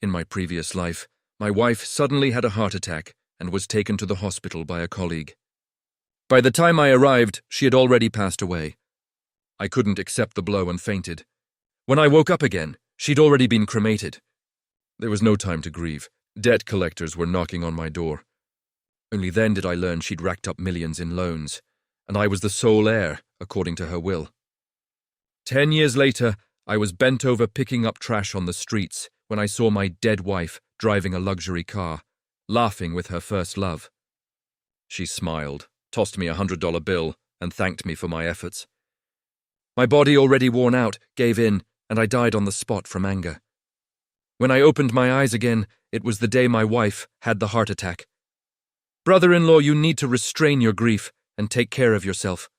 In my previous life, my wife suddenly had a heart attack and was taken to the hospital by a colleague. By the time I arrived, she had already passed away. I couldn't accept the blow and fainted. When I woke up again, she'd already been cremated. There was no time to grieve. Debt collectors were knocking on my door. Only then did I learn she'd racked up millions in loans, and I was the sole heir, according to her will. 10 years later, I was bent over picking up trash on the streets when I saw my dead wife driving a luxury car, laughing with her first love. She smiled, tossed me $100 bill, and thanked me for my efforts. My body, already worn out, gave in, and I died on the spot from anger. When I opened my eyes again, it was the day my wife had the heart attack. Brother-in-law, you need to restrain your grief and take care of yourself.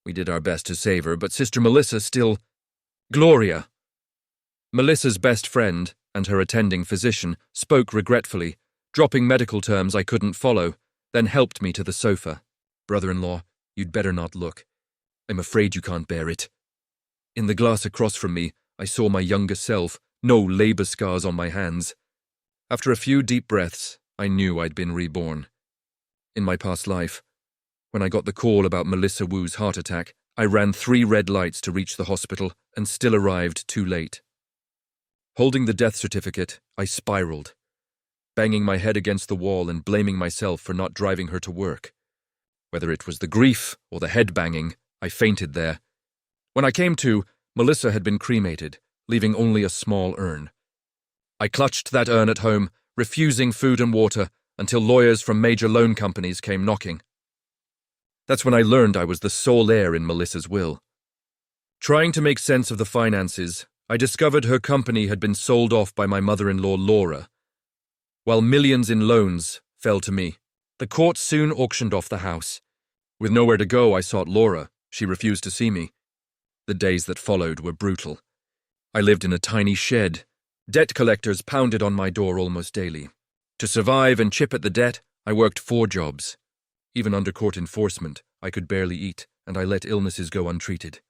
We did our best to save her, but Sister Melissa still... Gloria. Melissa's best friend and her attending physician spoke regretfully, dropping medical terms I couldn't follow, then helped me to the sofa. Brother-in-law, you'd better not look. I'm afraid you can't bear it. In the glass across from me, I saw my younger self, no labor scars on my hands. After a few deep breaths, I knew I'd been reborn. In my past life, when I got the call about Melissa Wu's heart attack, I ran 3 red lights to reach the hospital and still arrived too late. Holding the death certificate, I spiraled, banging my head against the wall and blaming myself for not driving her to work. Whether it was the grief or the head banging, I fainted there. When I came to, Melissa had been cremated, leaving only a small urn. I clutched that urn at home, refusing food and water, until lawyers from major loan companies came knocking. That's when I learned I was the sole heir in Melissa's will. Trying to make sense of the finances, I discovered her company had been sold off by my mother-in-law Laura. While millions in loans fell to me, the court soon auctioned off the house. With nowhere to go, I sought Laura. She refused to see me. The days that followed were brutal. I lived in a tiny shed. Debt collectors pounded on my door almost daily. To survive and chip at the debt, I worked 4 jobs. Even under court enforcement, I could barely eat, and I let illnesses go untreated.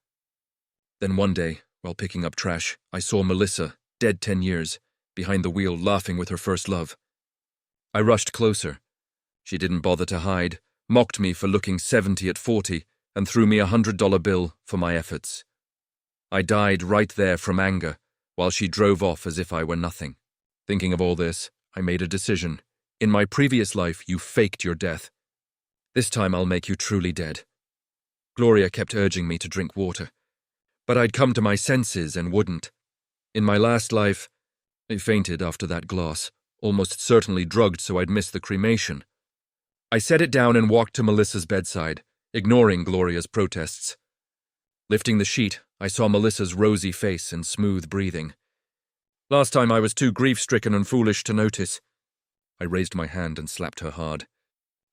Then one day, while picking up trash, I saw Melissa, dead 10 years, behind the wheel laughing with her first love. I rushed closer. She didn't bother to hide, mocked me for looking 70 at 40, and threw me a $100 bill for my efforts. I died right there from anger, while she drove off as if I were nothing. Thinking of all this, I made a decision. In my previous life, you faked your death. This time I'll make you truly dead. Gloria kept urging me to drink water, but I'd come to my senses and wouldn't. In my last life, I fainted after that glass, almost certainly drugged so I'd miss the cremation. I set it down and walked to Melissa's bedside, ignoring Gloria's protests. Lifting the sheet, I saw Melissa's rosy face and smooth breathing. Last time I was too grief-stricken and foolish to notice. I raised my hand and slapped her hard.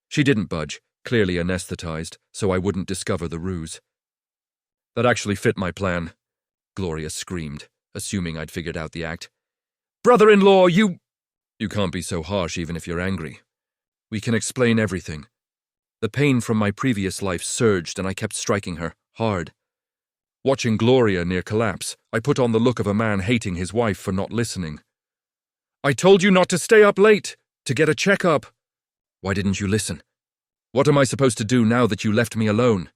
She didn't budge, clearly anesthetized, so I wouldn't discover the ruse. That actually fit my plan, Gloria screamed, assuming I'd figured out the act. Brother-in-law, you can't be so harsh even if you're angry. We can explain everything. The pain from my previous life surged and I kept striking her, hard. Watching Gloria near collapse, I put on the look of a man hating his wife for not listening. I told you not to stay up late, to get a checkup. Why didn't you listen? What am I supposed to do now that you left me alone?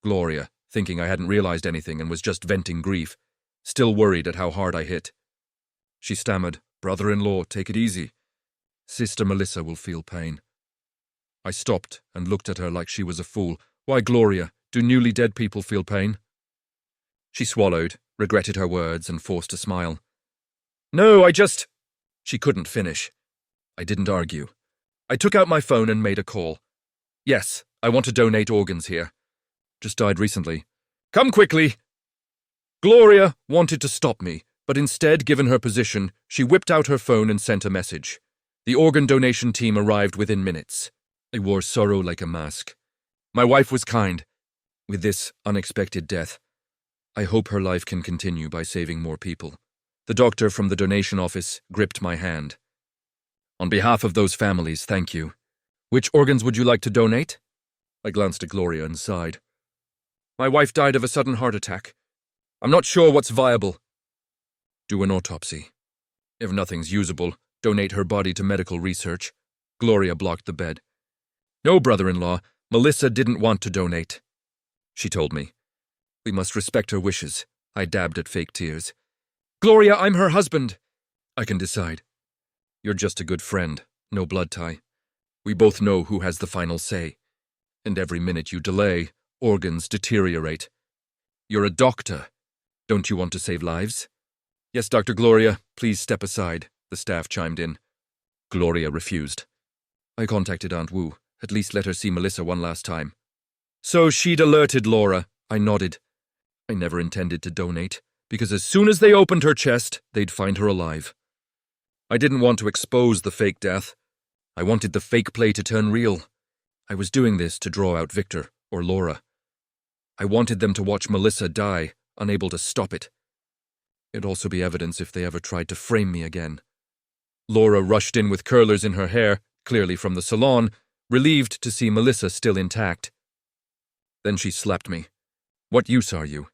Gloria, thinking I hadn't realized anything and was just venting grief, still worried at how hard I hit. She stammered, Brother-in-law, take it easy. Sister Melissa will feel pain. I stopped and looked at her like she was a fool. Why, Gloria, do newly dead people feel pain? She swallowed, regretted her words, and forced a smile. No, She couldn't finish. I didn't argue. I took out my phone and made a call. Yes, I want to donate organs here. Just died recently. Come quickly! Gloria wanted to stop me, but instead, given her position, she whipped out her phone and sent a message. The organ donation team arrived within minutes. I wore sorrow like a mask. My wife was kind. With this unexpected death, I hope her life can continue by saving more people. The doctor from the donation office gripped my hand. On behalf of those families, thank you. Which organs would you like to donate? I glanced at Gloria and sighed. My wife died of a sudden heart attack. I'm not sure what's viable. Do an autopsy. If nothing's usable, donate her body to medical research. Gloria blocked the bed. No, brother-in-law, Melissa didn't want to donate. She told me. We must respect her wishes. I dabbed at fake tears. Gloria, I'm her husband. I can decide. You're just a good friend, no blood tie. We both know who has the final say. And every minute you delay, organs deteriorate. You're a doctor. Don't you want to save lives? Yes, Dr. Gloria, please step aside, the staff chimed in. Gloria refused. I contacted Aunt Wu. At least let her see Melissa one last time. So she'd alerted Laura. I nodded. I never intended to donate, because as soon as they opened her chest, they'd find her alive. I didn't want to expose the fake death. I wanted the fake play to turn real. I was doing this to draw out Victor or Laura. I wanted them to watch Melissa die, unable to stop it. It'd also be evidence if they ever tried to frame me again. Laura rushed in with curlers in her hair, clearly from the salon, relieved to see Melissa still intact. Then she slapped me. What use are you?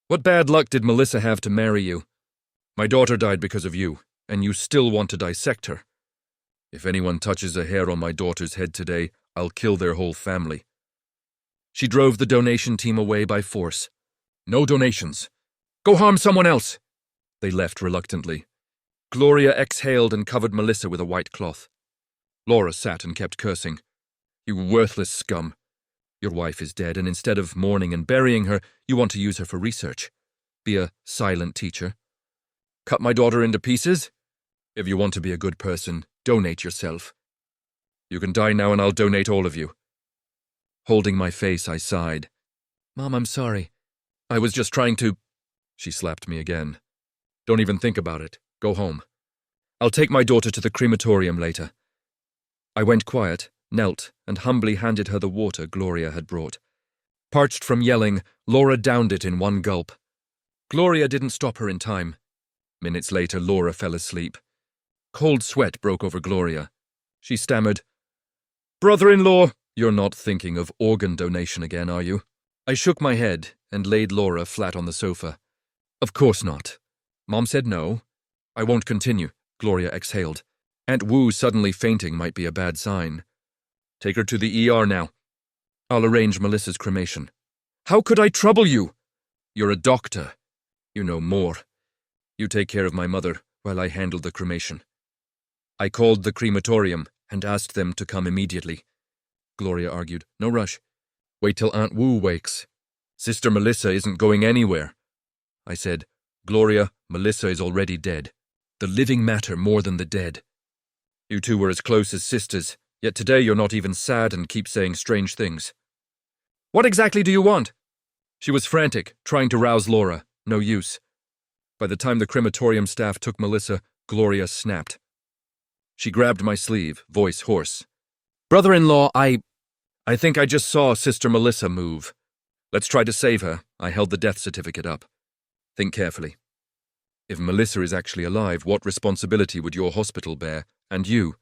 What bad luck did Melissa have to marry you? My daughter died because of you, and you still want to dissect her. If anyone touches a hair on my daughter's head today, I'll kill their whole family. She drove the donation team away by force. No donations. Go harm someone else. They left reluctantly. Gloria exhaled and covered Melissa with a white cloth. Laura sat and kept cursing. You worthless scum. Your wife is dead, and instead of mourning and burying her, you want to use her for research. Be a silent teacher. Cut my daughter into pieces? If you want to be a good person, donate yourself. You can die now and I'll donate all of you. Holding my face, I sighed. Mom, I'm sorry. I was just trying to... She slapped me again. Don't even think about it. Go home. I'll take my daughter to the crematorium later. I went quiet, knelt, and humbly handed her the water Gloria had brought. Parched from yelling, Laura downed it in one gulp. Gloria didn't stop her in time. Minutes later, Laura fell asleep. Cold sweat broke over Gloria. She stammered, Brother-in-law, you're not thinking of organ donation again, are you? I shook my head and laid Laura flat on the sofa. Of course not. Mom said no. I won't continue, Gloria exhaled. Aunt Wu suddenly fainting might be a bad sign. Take her to the ER now. I'll arrange Melissa's cremation. How could I trouble you? You're a doctor. You know more. You take care of my mother while I handle the cremation. I called the crematorium and asked them to come immediately. Gloria argued, no rush. Wait till Aunt Wu wakes. Sister Melissa isn't going anywhere. I said, Gloria, Melissa is already dead. The living matter more than the dead. You two were as close as sisters, yet today you're not even sad and keep saying strange things. What exactly do you want? She was frantic, trying to rouse Laura. No use. By the time the crematorium staff took Melissa, Gloria snapped. She grabbed my sleeve, voice hoarse. Brother-in-law, I think I just saw Sister Melissa move. Let's try to save her. I held the death certificate up. Think carefully. If Melissa is actually alive, what responsibility would your hospital bear? And you?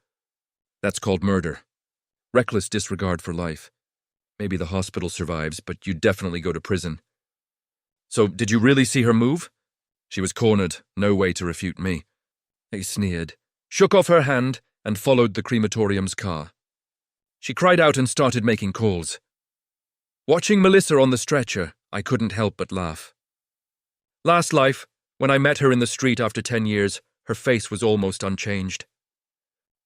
That's called murder. Reckless disregard for life. Maybe the hospital survives, but you'd definitely go to prison. So, did you really see her move? She was cornered, no way to refute me. I sneered, shook off her hand, and followed the crematorium's car. She cried out and started making calls. Watching Melissa on the stretcher, I couldn't help but laugh. Last life, when I met her in the street after 10 years, her face was almost unchanged.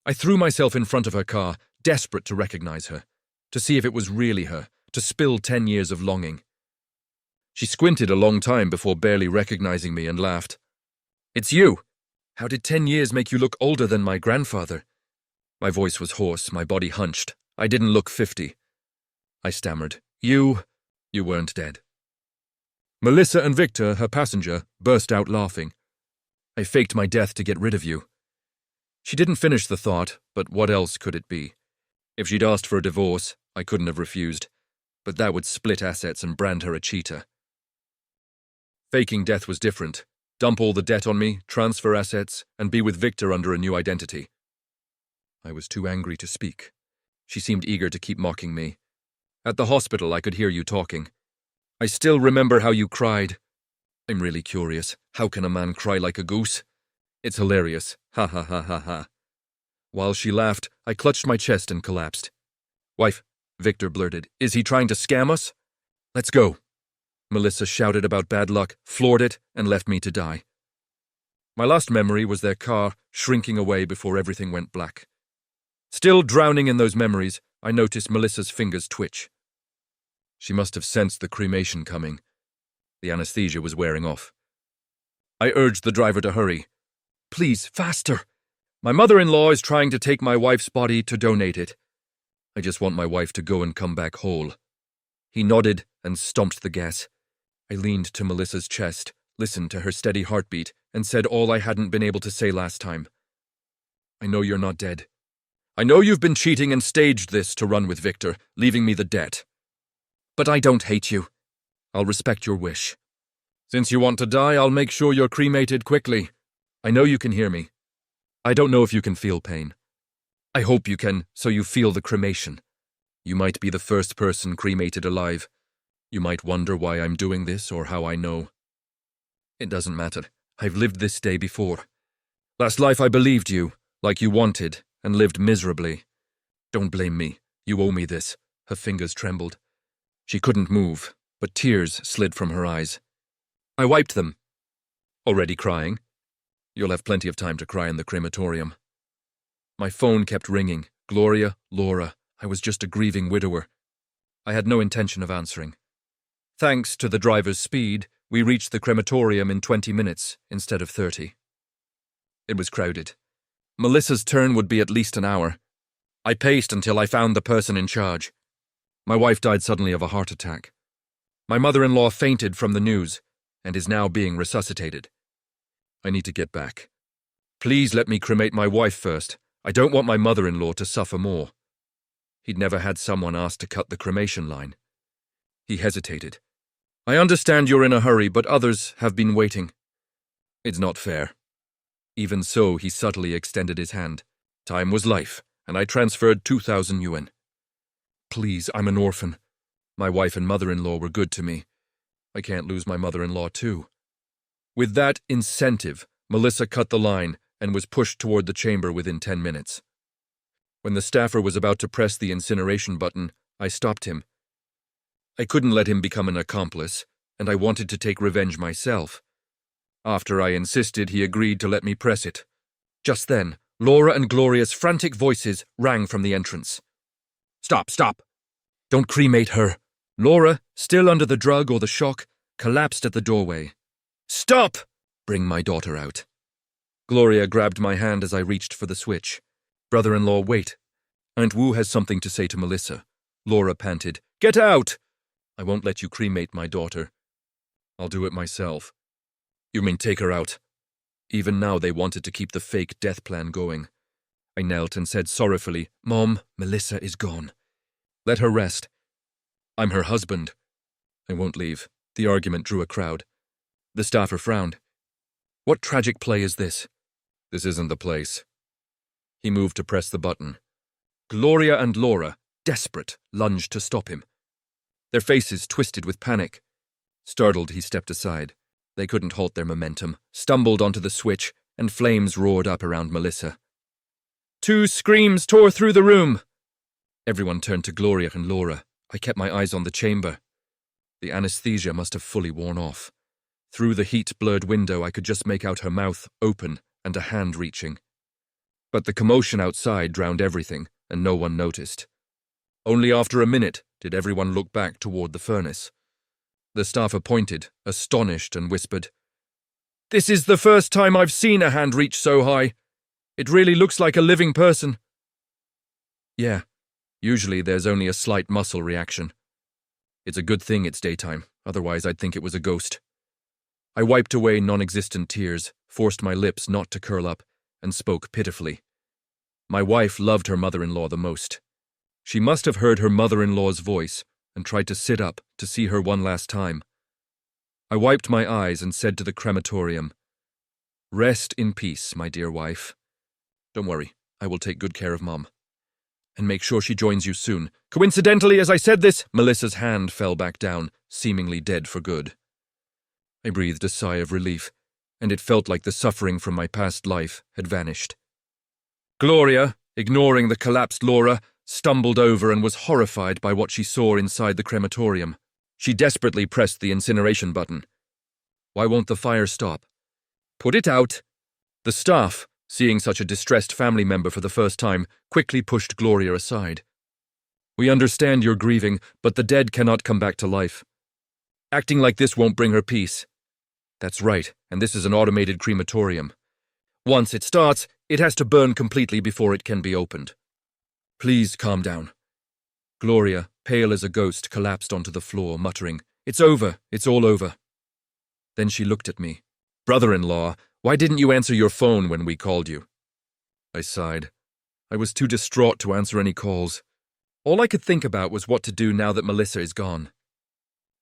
I threw myself in front of her car, desperate to recognize her, to see if it was really her, to spill 10 years of longing. She squinted a long time before barely recognizing me and laughed. It's you! How did 10 years make you look older than my grandfather? My voice was hoarse, my body hunched. I didn't look 50. I stammered. You weren't dead. Melissa and Victor, her passenger, burst out laughing. I faked my death to get rid of you. She didn't finish the thought, but what else could it be? If she'd asked for a divorce, I couldn't have refused, but that would split assets and brand her a cheater. Faking death was different. Dump all the debt on me, transfer assets, and be with Victor under a new identity. I was too angry to speak. She seemed eager to keep mocking me. At the hospital, I could hear you talking. I still remember how you cried. I'm really curious. How can a man cry like a goose? It's hilarious. Ha ha ha ha ha. While she laughed, I clutched my chest and collapsed. Wife, Victor blurted, is he trying to scam us? Let's go. Melissa shouted about bad luck, floored it, and left me to die. My last memory was their car shrinking away before everything went black. Still drowning in those memories, I noticed Melissa's fingers twitch. She must have sensed the cremation coming. The anesthesia was wearing off. I urged the driver to hurry. Please, faster! My mother-in-law is trying to take my wife's body to donate it. I just want my wife to go and come back whole. He nodded and stomped the gas. I leaned to Melissa's chest, listened to her steady heartbeat, and said all I hadn't been able to say last time. I know you're not dead. I know you've been cheating and staged this to run with Victor, leaving me the debt. But I don't hate you. I'll respect your wish. Since you want to die, I'll make sure you're cremated quickly. I know you can hear me. I don't know if you can feel pain. I hope you can, so you feel the cremation. You might be the first person cremated alive. You might wonder why I'm doing this or how I know. It doesn't matter. I've lived this day before. Last life I believed you, like you wanted, and lived miserably. Don't blame me. You owe me this. Her fingers trembled. She couldn't move, but tears slid from her eyes. I wiped them. Already crying? You'll have plenty of time to cry in the crematorium. My phone kept ringing. Gloria, Laura. I was just a grieving widower. I had no intention of answering. Thanks to the driver's speed, we reached the crematorium in 20 minutes instead of 30. It was crowded. Melissa's turn would be at least an hour. I paced until I found the person in charge. My wife died suddenly of a heart attack. My mother-in-law fainted from the news and is now being resuscitated. I need to get back. Please let me cremate my wife first. I don't want my mother-in-law to suffer more. He'd never had someone ask to cut the cremation line. He hesitated. I understand you're in a hurry, but others have been waiting. It's not fair. Even so, he subtly extended his hand. Time was life, and I transferred 2,000 yuan. Please, I'm an orphan. My wife and mother-in-law were good to me. I can't lose my mother-in-law too. With that incentive, Melissa cut the line and was pushed toward the chamber within 10 minutes. When the staffer was about to press the incineration button, I stopped him. I couldn't let him become an accomplice, and I wanted to take revenge myself. After I insisted, he agreed to let me press it. Just then, Laura and Gloria's frantic voices rang from the entrance. Stop, stop! Don't cremate her! Laura, still under the drug or the shock, collapsed at the doorway. Stop! Bring my daughter out. Gloria grabbed my hand as I reached for the switch. Brother-in-law, wait. Aunt Wu has something to say to Melissa. Laura panted. Get out! I won't let you cremate my daughter. I'll do it myself. You mean take her out? Even now they wanted to keep the fake death plan going. I knelt and said sorrowfully, Mom, Melissa is gone. Let her rest. I'm her husband. I won't leave. The argument drew a crowd. The staffer frowned. What tragic play is this? This isn't the place. He moved to press the button. Gloria and Laura, desperate, lunged to stop him. Their faces twisted with panic. Startled, he stepped aside. They couldn't halt their momentum, stumbled onto the switch, and flames roared up around Melissa. 2 screams tore through the room. Everyone turned to Gloria and Laura. I kept my eyes on the chamber. The anesthesia must have fully worn off. Through the heat-blurred window, I could just make out her mouth open and a hand reaching. But the commotion outside drowned everything, and no one noticed. Only after a minute did everyone look back toward the furnace. The staffer pointed, astonished, and whispered, This is the first time I've seen a hand reach so high. It really looks like a living person. Yeah, usually there's only a slight muscle reaction. It's a good thing it's daytime, otherwise I'd think it was a ghost. I wiped away non-existent tears, forced my lips not to curl up, and spoke pitifully. My wife loved her mother-in-law the most. She must have heard her mother-in-law's voice and tried to sit up to see her one last time. I wiped my eyes and said to the crematorium, Rest in peace, my dear wife. Don't worry, I will take good care of Mom. And make sure she joins you soon. Coincidentally, as I said this, Melissa's hand fell back down, seemingly dead for good. I breathed a sigh of relief. and it felt like the suffering from my past life had vanished. Gloria, ignoring the collapsed Laura, stumbled over and was horrified by what she saw inside the crematorium. She desperately pressed the incineration button. Why won't the fire stop? Put it out. The staff, seeing such a distressed family member for the first time, quickly pushed Gloria aside. We understand you're grieving, but the dead cannot come back to life. Acting like this won't bring her peace. That's right, and this is an automated crematorium. Once it starts, it has to burn completely before it can be opened. Please calm down. Gloria, pale as a ghost, collapsed onto the floor, muttering, "It's over, it's all over." Then she looked at me. "Brother-in-law, why didn't you answer your phone when we called you?" I sighed. I was too distraught to answer any calls. All I could think about was what to do now that Melissa is gone.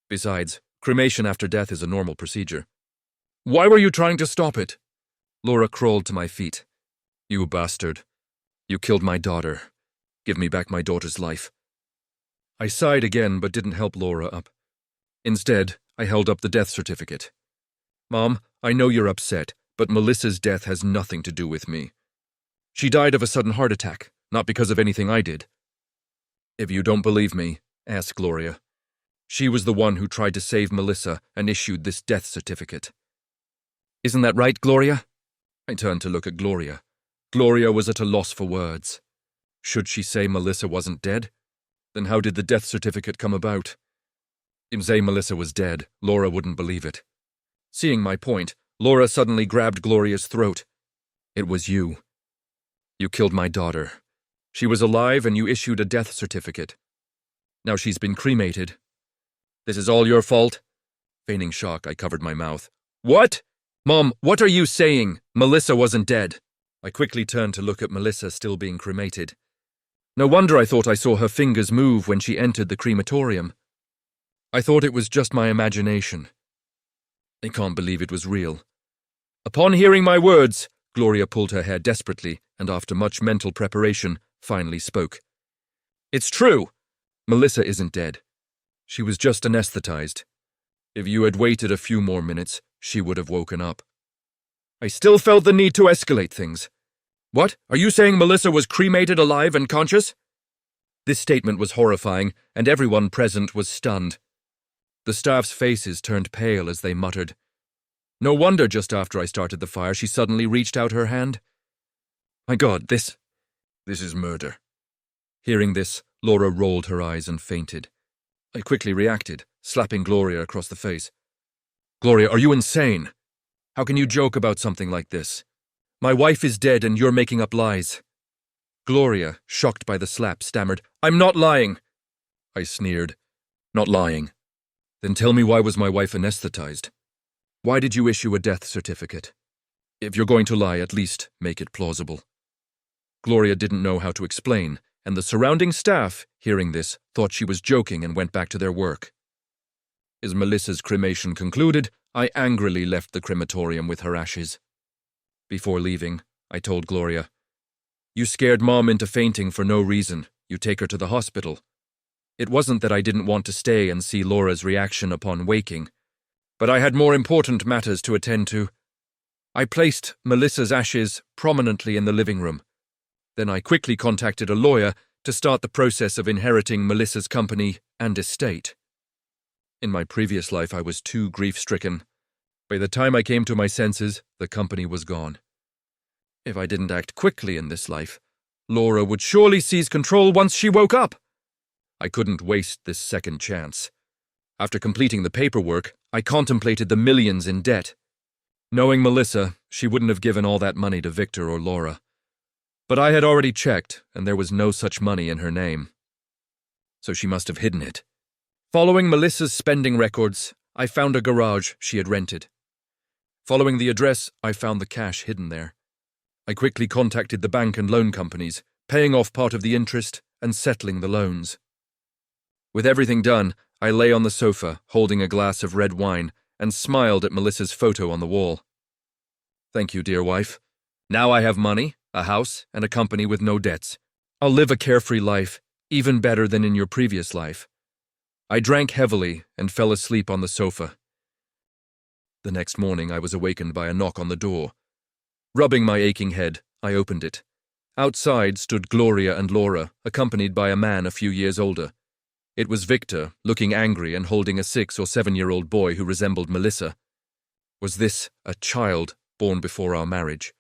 Besides, cremation after death is a normal procedure. "Why were you trying to stop it?" Laura crawled to my feet. "You bastard. You killed my daughter. Give me back my daughter's life." I sighed again but didn't help Laura up. Instead, I held up the death certificate. "Mom, I know you're upset, but Melissa's death has nothing to do with me. She died of a sudden heart attack, not because of anything I did." "If you don't believe me, ask Gloria. She was the one who tried to save Melissa and issued this death certificate." "Isn't that right, Gloria?" I turned to look at Gloria. Gloria was at a loss for words. Should she say Melissa wasn't dead? Then how did the death certificate come about? If say Melissa was dead, Laura wouldn't believe it. Seeing my point, Laura suddenly grabbed Gloria's throat. "It was you. You killed my daughter. She was alive and you issued a death certificate. Now she's been cremated. This is all your fault?" Feigning shock, I covered my mouth. "What? Mom, what are you saying? Melissa wasn't dead." I quickly turned to look at Melissa still being cremated. No wonder I thought I saw her fingers move when she entered the crematorium. I thought it was just my imagination. I can't believe it was real. Upon hearing my words, Gloria pulled her hair desperately and after much mental preparation, finally spoke. "It's true. Melissa isn't dead. She was just anesthetized. If you had waited a few more minutes, she would have woken up." I still felt the need to escalate things. "What? Are you saying Melissa was cremated alive and conscious?" This statement was horrifying, and everyone present was stunned. The staff's faces turned pale as they muttered. No wonder just after I started the fire, she suddenly reached out her hand. "My God, this is murder." Hearing this, Laura rolled her eyes and fainted. I quickly reacted, slapping Gloria across the face. "Gloria, are you insane? How can you joke about something like this? My wife is dead and you're making up lies." Gloria, shocked by the slap, stammered, "I'm not lying." I sneered. "Not lying? Then tell me, why was my wife anesthetized? Why did you issue a death certificate? If you're going to lie, at least make it plausible." Gloria didn't know how to explain, and the surrounding staff, hearing this, thought she was joking and went back to their work. As Melissa's cremation concluded, I angrily left the crematorium with her ashes. Before leaving, I told Gloria, "You scared Mom into fainting for no reason. You take her to the hospital. It wasn't that I didn't want to stay and see Laura's reaction upon waking, but I had more important matters to attend to. I placed Melissa's ashes prominently in the living room. Then I quickly contacted a lawyer to start the process of inheriting Melissa's company and estate. In my previous life, I was too grief-stricken. By the time I came to my senses, the company was gone. If I didn't act quickly in this life, Laura would surely seize control once she woke up. I couldn't waste this second chance. After completing the paperwork, I contemplated the millions in debt. Knowing Melissa, she wouldn't have given all that money to Victor or Laura. But I had already checked, and there was no such money in her name. So she must have hidden it. Following Melissa's spending records, I found a garage she had rented. Following the address, I found the cash hidden there. I quickly contacted the bank and loan companies, paying off part of the interest and settling the loans. With everything done, I lay on the sofa, holding a glass of red wine, and smiled at Melissa's photo on the wall. "Thank you, dear wife. Now I have money, a house, and a company with no debts. I'll live a carefree life, even better than in your previous life." I drank heavily and fell asleep on the sofa. The next morning I was awakened by a knock on the door. Rubbing my aching head, I opened it. Outside stood Gloria and Laura, accompanied by a man a few years older. It was Victor, looking angry and holding a 6 or 7-year-old boy who resembled Melissa. Was this a child born before our marriage?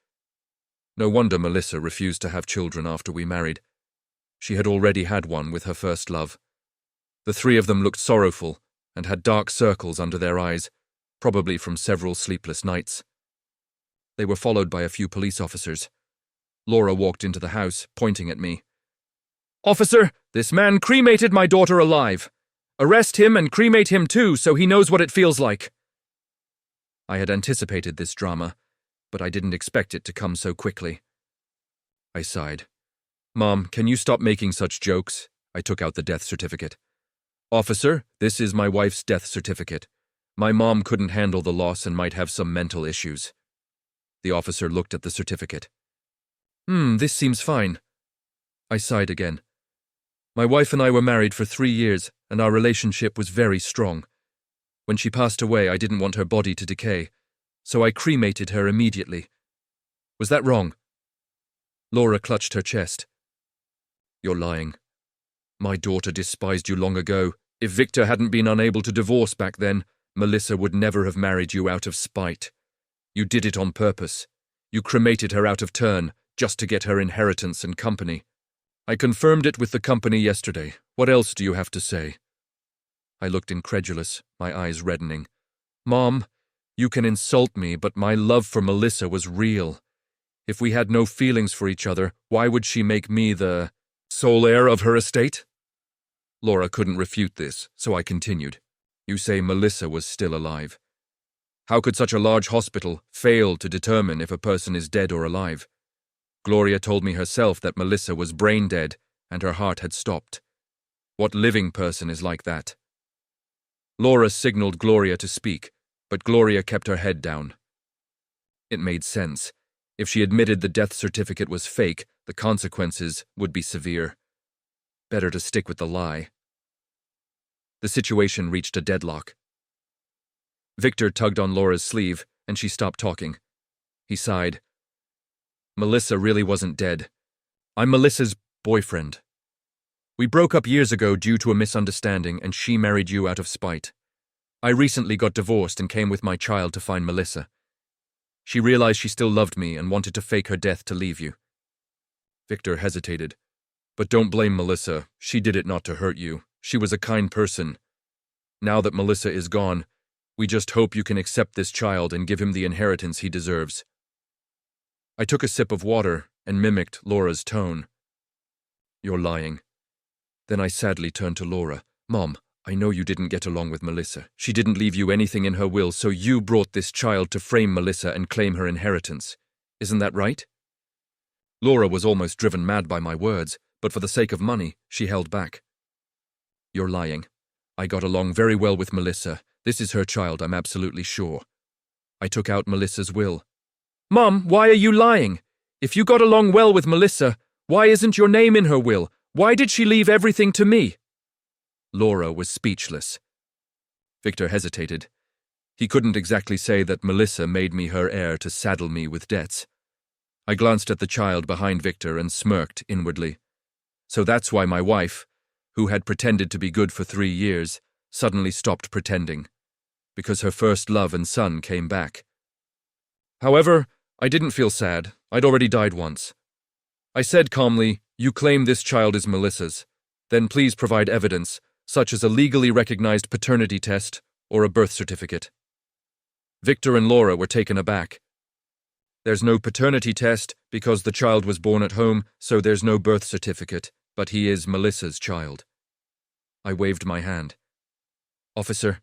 No wonder Melissa refused to have children after we married. She had already had one with her first love. The 3 of them looked sorrowful and had dark circles under their eyes, probably from several sleepless nights. They were followed by a few police officers. Laura walked into the house, pointing at me. "Officer, this man cremated my daughter alive. Arrest him and cremate him too, so he knows what it feels like." I had anticipated this drama, but I didn't expect it to come so quickly. I sighed. "Mom, can you stop making such jokes?" I took out the death certificate. "Officer, this is my wife's death certificate. My mom couldn't handle the loss and might have some mental issues." The officer looked at the certificate. This seems fine." I sighed again. "My wife and I were married for 3 years, and our relationship was very strong. When she passed away, I didn't want her body to decay, so I cremated her immediately. Was that wrong?" Laura clutched her chest. "You're lying. My daughter despised you long ago. If Victor hadn't been unable to divorce back then, Melissa would never have married you out of spite. You did it on purpose. You cremated her out of turn, just to get her inheritance and company. I confirmed it with the company yesterday. What else do you have to say?" I looked incredulous, my eyes reddening. "Mom, you can insult me, but my love for Melissa was real. If we had no feelings for each other, why would she make me the sole heir of her estate?" Laura couldn't refute this, so I continued. "You say Melissa was still alive. How could such a large hospital fail to determine if a person is dead or alive? Gloria told me herself that Melissa was brain dead and her heart had stopped. What living person is like that?" Laura signaled Gloria to speak, but Gloria kept her head down. It made sense. If she admitted the death certificate was fake, the consequences would be severe. Better to stick with the lie. The situation reached a deadlock. Victor tugged on Laura's sleeve, and she stopped talking. He sighed. "Melissa really wasn't dead. I'm Melissa's boyfriend. We broke up years ago due to a misunderstanding, and she married you out of spite. I recently got divorced and came with my child to find Melissa. She realized she still loved me and wanted to fake her death to leave you." Victor hesitated. "But don't blame Melissa. She did it not to hurt you. She was a kind person. Now that Melissa is gone, we just hope you can accept this child and give him the inheritance he deserves." I took a sip of water and mimicked Laura's tone. "You're lying." Then I sadly turned to Laura. "Mom, I know you didn't get along with Melissa. She didn't leave you anything in her will, so you brought this child to frame Melissa and claim her inheritance. Isn't that right?" Laura was almost driven mad by my words, but for the sake of money, she held back. "You're lying. I got along very well with Melissa. This is her child, I'm absolutely sure. I took out Melissa's will." "Mom, why are you lying? If you got along well with Melissa, why isn't your name in her will? Why did she leave everything to me?" Laura was speechless. Victor hesitated. He couldn't exactly say that Melissa made me her heir to saddle me with debts. I glanced at the child behind Victor and smirked inwardly. So that's why my wife, who had pretended to be good for 3 years, suddenly stopped pretending. Because her first love and son came back. However, I didn't feel sad. I'd already died once. I said calmly, "You claim this child is Melissa's. Then please provide evidence, such as a legally recognized paternity test or a birth certificate." Victor and Laura were taken aback. "There's no paternity test because the child was born at home, so there's no birth certificate, but he is Melissa's child." I waved my hand. "Officer,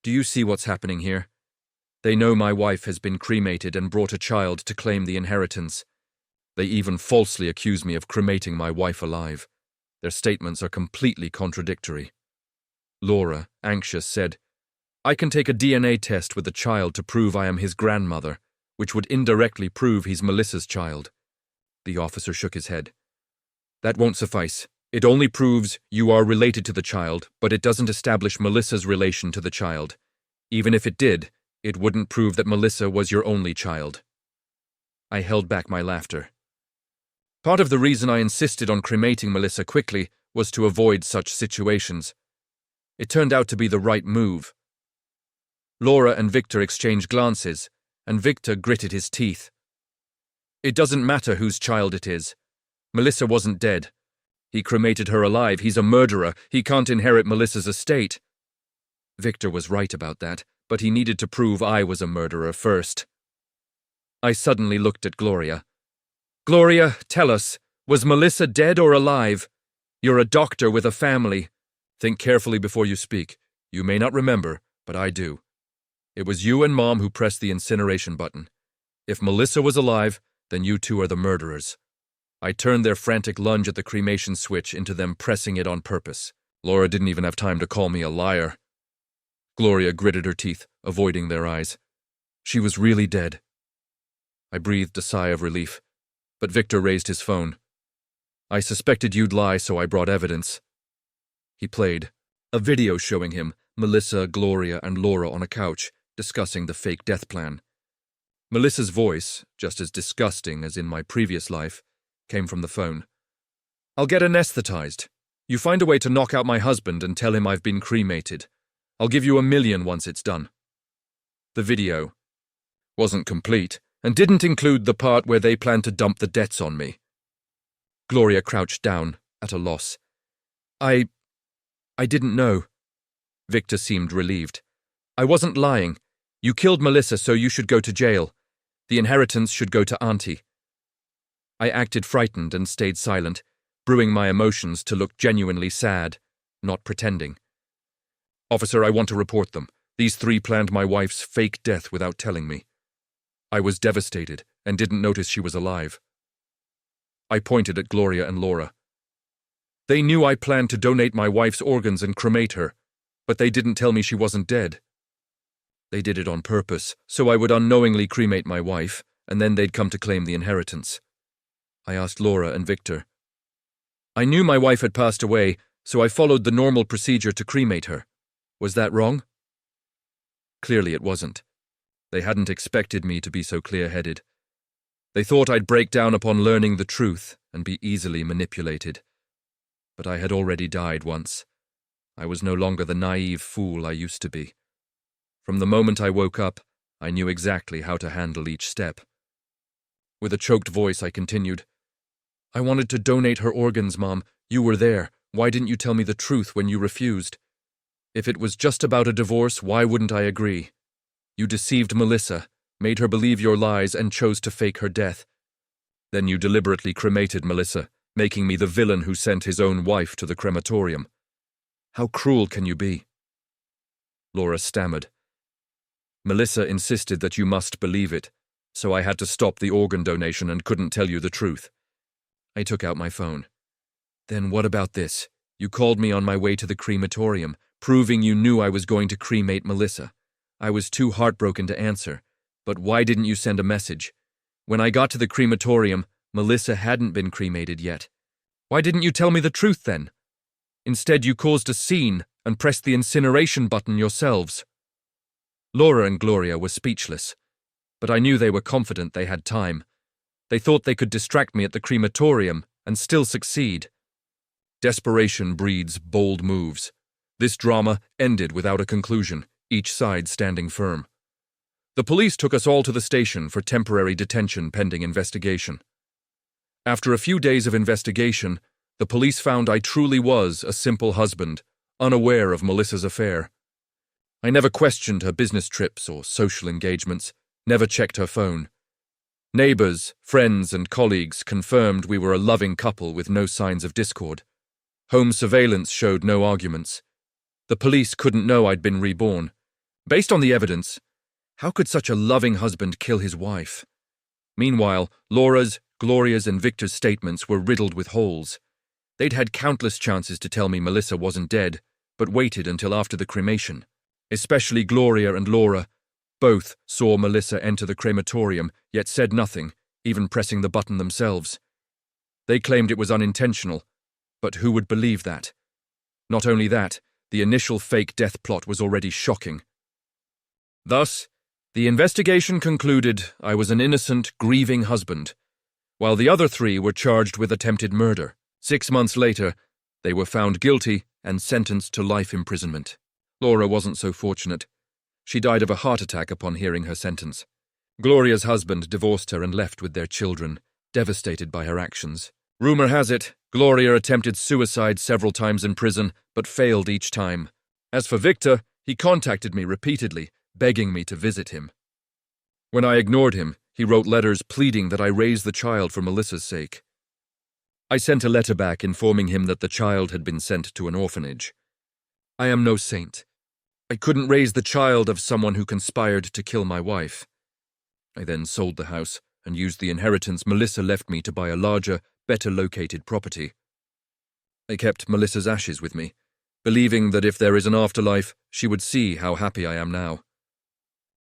do you see what's happening here? They know my wife has been cremated and brought a child to claim the inheritance. They even falsely accuse me of cremating my wife alive. Their statements are completely contradictory." Laura, anxious, said, "I can take a DNA test with the child to prove I am his grandmother, which would indirectly prove he's Melissa's child." The officer shook his head. "That won't suffice. It only proves you are related to the child, but it doesn't establish Melissa's relation to the child. Even if it did, It wouldn't prove that Melissa was your only child. I held back my laughter. Part of the reason I insisted on cremating Melissa quickly was to avoid such situations. It turned out to be the right move. Laura and Victor exchanged glances, and Victor gritted his teeth. It doesn't matter whose child it is. Melissa wasn't dead. He cremated her alive. He's a murderer. He can't inherit Melissa's estate. Victor was right about that, but he needed to prove I was a murderer first. I suddenly looked at Gloria. Gloria, tell us, was Melissa dead or alive? You're a doctor with a family. Think carefully before you speak. You may not remember, but I do. It was you and Mom who pressed the incineration button. If Melissa was alive, then you two are the murderers. I turned their frantic lunge at the cremation switch into them pressing it on purpose. Laura didn't even have time to call me a liar. Gloria gritted her teeth, avoiding their eyes. She was really dead. I breathed a sigh of relief, but Victor raised his phone. I suspected you'd lie, so I brought evidence. He played a video showing him, Melissa, Gloria, and Laura on a couch, discussing the fake death plan. Melissa's voice, just as disgusting as in my previous life, came from the phone. I'll get anesthetized. You find a way to knock out my husband and tell him I've been cremated. I'll give you $1 million once it's done. The video wasn't complete and didn't include the part where they planned to dump the debts on me. Gloria crouched down, at a loss. I didn't know. Victor seemed relieved. I wasn't lying. You killed Melissa, so you should go to jail. The inheritance should go to Auntie. I acted frightened and stayed silent, brewing my emotions to look genuinely sad, not pretending. Officer, I want to report them. These three planned my wife's fake death without telling me. I was devastated and didn't notice she was alive. I pointed at Gloria and Laura. They knew I planned to donate my wife's organs and cremate her, but they didn't tell me she wasn't dead. They did it on purpose, so I would unknowingly cremate my wife, and then they'd come to claim the inheritance. I asked Laura and Victor. I knew my wife had passed away, so I followed the normal procedure to cremate her. Was that wrong? Clearly it wasn't. They hadn't expected me to be so clear-headed. They thought I'd break down upon learning the truth and be easily manipulated. But I had already died once. I was no longer the naive fool I used to be. From the moment I woke up, I knew exactly how to handle each step. With a choked voice, I continued, I wanted to donate her organs, Mom. You were there. Why didn't you tell me the truth when you refused? If it was just about a divorce, why wouldn't I agree? You deceived Melissa, made her believe your lies, and chose to fake her death. Then you deliberately cremated Melissa, making me the villain who sent his own wife to the crematorium. How cruel can you be? Laura stammered. Melissa insisted that you must believe it, so I had to stop the organ donation and couldn't tell you the truth. I took out my phone. Then what about this? You called me on my way to the crematorium, proving you knew I was going to cremate Melissa. I was too heartbroken to answer, but why didn't you send a message? When I got to the crematorium, Melissa hadn't been cremated yet. Why didn't you tell me the truth then? Instead, you caused a scene and pressed the incineration button yourselves. Laura and Gloria were speechless, but I knew they were confident they had time. They thought they could distract me at the crematorium and still succeed. Desperation breeds bold moves. This drama ended without a conclusion, each side standing firm. The police took us all to the station for temporary detention pending investigation. After a few days of investigation, the police found I truly was a simple husband, unaware of Melissa's affair. I never questioned her business trips or social engagements, never checked her phone. Neighbors, friends, and colleagues confirmed we were a loving couple with no signs of discord. Home surveillance showed no arguments. The police couldn't know I'd been reborn. Based on the evidence, how could such a loving husband kill his wife? Meanwhile, Laura's, Gloria's, and Victor's statements were riddled with holes. They'd had countless chances to tell me Melissa wasn't dead, but waited until after the cremation. Especially Gloria and Laura. Both saw Melissa enter the crematorium, yet said nothing, even pressing the button themselves. They claimed it was unintentional, but who would believe that? Not only that, the initial fake death plot was already shocking. Thus, The investigation concluded I was an innocent, grieving husband, while the other 3 were charged with attempted murder. 6 months later, they were found guilty and sentenced to life imprisonment. Laura wasn't so fortunate. She died of a heart attack upon hearing her sentence. Gloria's husband divorced her and left with their children, devastated by her actions. Rumor has it, Gloria attempted suicide several times in prison, but failed each time. As for Victor, he contacted me repeatedly, begging me to visit him. When I ignored him, he wrote letters pleading that I raise the child for Melissa's sake. I sent a letter back informing him that the child had been sent to an orphanage. I am no saint. I couldn't raise the child of someone who conspired to kill my wife. I then sold the house and used the inheritance Melissa left me to buy a larger, better-located property. I kept Melissa's ashes with me, believing that if there is an afterlife, she would see how happy I am now.